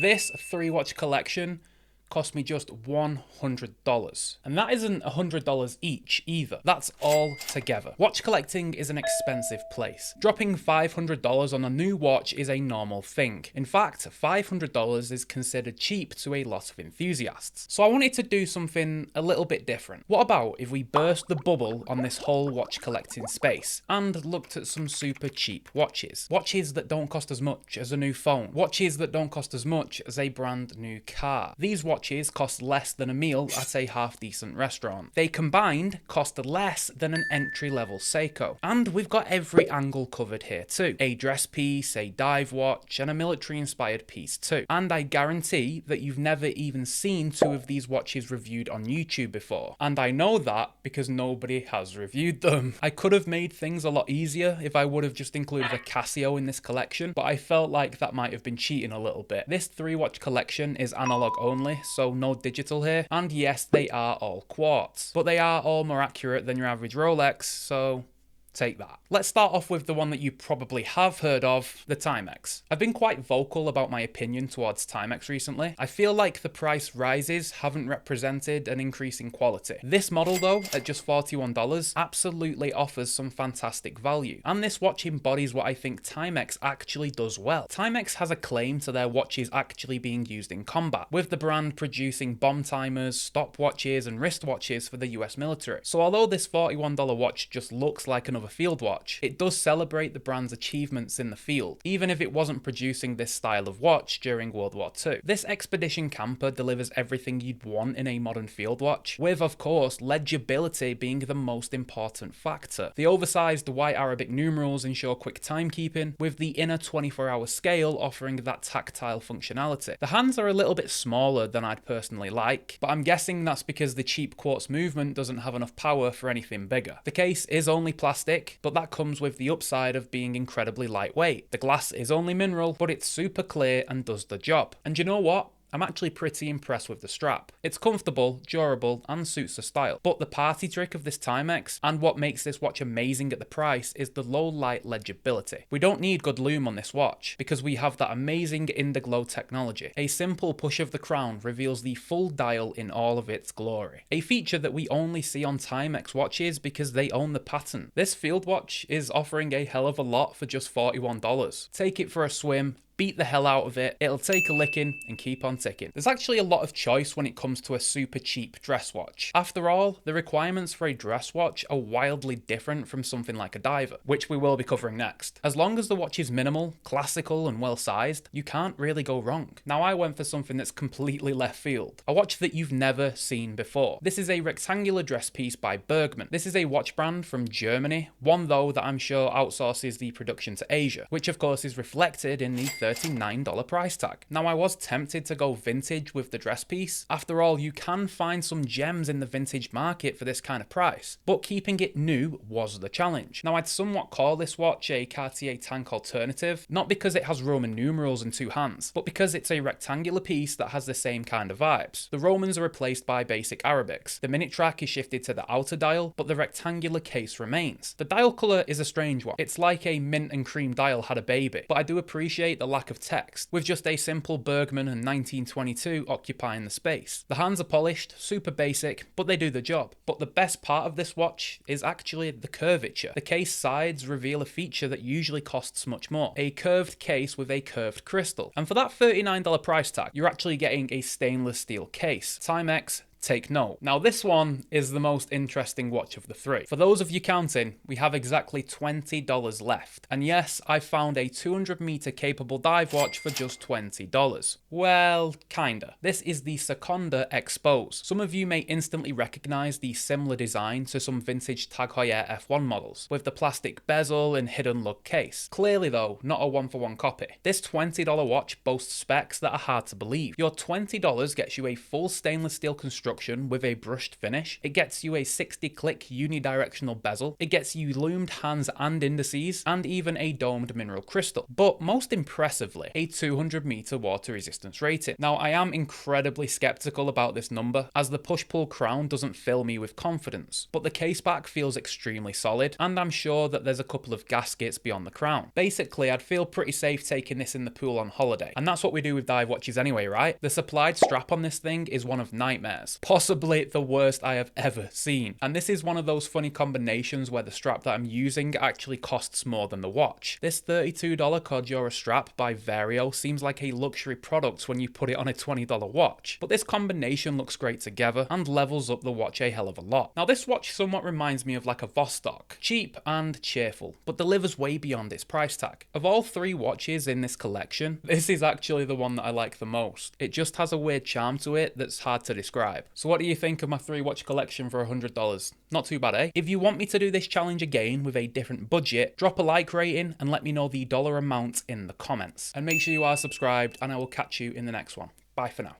This 3-watch collection cost me just $100. And that isn't $100 each either. That's all together. Watch collecting is an expensive place. Dropping $500 on a new watch is a normal thing. In fact, $500 is considered cheap to a lot of enthusiasts. So I wanted to do something a little bit different. What about if we burst the bubble on this whole watch collecting space and looked at some super cheap watches? Watches that don't cost as much as a new phone. Watches that don't cost as much as a brand new car. These watches cost less than a meal at a half-decent restaurant. They combined cost less than an entry-level Seiko. And we've got every angle covered here too. A dress piece, a dive watch, and a military-inspired piece too. And I guarantee that you've never even seen 2 of these watches reviewed on YouTube before. And I know that because nobody has reviewed them. I could have made things a lot easier if I would have just included a Casio in this collection, but I felt like that might have been cheating a little bit. This 3-watch collection is analog only, so no digital here. And yes, they are all quartz, but they are all more accurate than your average Rolex, so take that. Let's start off with the one that you probably have heard of, the Timex. I've been quite vocal about my opinion towards Timex recently. I feel like the price rises haven't represented an increase in quality. This model though, at just $41, absolutely offers some fantastic value. And this watch embodies what I think Timex actually does well. Timex has a claim to their watches actually being used in combat, with the brand producing bomb timers, stopwatches, and wristwatches for the US military. So although this $41 watch just looks like another field watch, it does celebrate the brand's achievements in the field, even if it wasn't producing this style of watch during World War II. This Expedition Camper delivers everything you'd want in a modern field watch, with of course legibility being the most important factor. The oversized white Arabic numerals ensure quick timekeeping, with the inner 24-hour scale offering that tactile functionality. The hands are a little bit smaller than I'd personally like, but I'm guessing that's because the cheap quartz movement doesn't have enough power for anything bigger. The case is only plastic, but that comes with the upside of being incredibly lightweight. The glass is only mineral, but it's super clear and does the job. And you know what? I'm actually pretty impressed with the strap. It's comfortable, durable, and suits the style. But the party trick of this Timex, and what makes this watch amazing at the price, is the low light legibility. We don't need good lume on this watch, because we have that amazing Indiglow technology. A simple push of the crown reveals the full dial in all of its glory. A feature that we only see on Timex watches because they own the patent. This field watch is offering a hell of a lot for just $41. Take it for a swim, beat the hell out of it, it'll take a licking and keep on ticking. There's actually a lot of choice when it comes to a super cheap dress watch. After all, the requirements for a dress watch are wildly different from something like a diver, which we will be covering next. As long as the watch is minimal, classical, and well sized, you can't really go wrong. Now I went for something that's completely left field, a watch that you've never seen before. This is a rectangular dress piece by Bergmann. This is a watch brand from Germany, one though that I'm sure outsources the production to Asia, which of course is reflected in the $39 price tag. Now I was tempted to go vintage with the dress piece. After all, you can find some gems in the vintage market for this kind of price, but keeping it new was the challenge. Now I'd somewhat call this watch a Cartier tank alternative, not because it has Roman numerals and 2 hands, but because it's a rectangular piece that has the same kind of vibes. The Romans are replaced by basic Arabics. The minute track is shifted to the outer dial, but the rectangular case remains. The dial colour is a strange one. It's like a mint and cream dial had a baby, but I do appreciate the lack of text, with just a simple Bergmann and 1922 occupying the space. The hands are polished, super basic, but they do the job. But the best part of this watch is actually the curvature. The case sides reveal a feature that usually costs much more, a curved case with a curved crystal. And for that $39 price tag, you're actually getting a stainless steel case. Timex, take note. Now this one is the most interesting watch of the 3. For those of you counting, we have exactly $20 left. And yes, I found a 200-meter capable dive watch for just $20. Well, kinda. This is the Seconda Expose. Some of you may instantly recognize the similar design to some vintage Tag Heuer F1 models, with the plastic bezel and hidden lug case. Clearly though, not a one-for-one copy. This $20 watch boasts specs that are hard to believe. Your $20 gets you a full stainless steel construction construction with a brushed finish. It gets you a 60-click unidirectional bezel. It gets you loomed hands and indices, and even a domed mineral crystal. But most impressively, a 200-meter water resistance rating. Now, I am incredibly skeptical about this number, as the push-pull crown doesn't fill me with confidence, but the case back feels extremely solid, and I'm sure that there's a couple of gaskets beyond the crown. Basically, I'd feel pretty safe taking this in the pool on holiday, and that's what we do with dive watches anyway, right? The supplied strap on this thing is one of nightmares, possibly the worst I have ever seen, and this is one of those funny combinations where the strap that I'm using actually costs more than the watch. This $32 Cordura strap by Vario seems like a luxury product when you put it on a $20 watch, but this combination looks great together and levels up the watch a hell of a lot. Now, this watch somewhat reminds me of like a Vostok, cheap and cheerful, but delivers way beyond its price tag. Of all three watches in this collection, this is actually the one that I like the most. It just has a weird charm to it that's hard to describe. So what do you think of my 3-watch collection for $100? Not too bad, eh? If you want me to do this challenge again with a different budget, drop a like rating and let me know the dollar amount in the comments. And make sure you are subscribed, and I will catch you in the next one. Bye for now.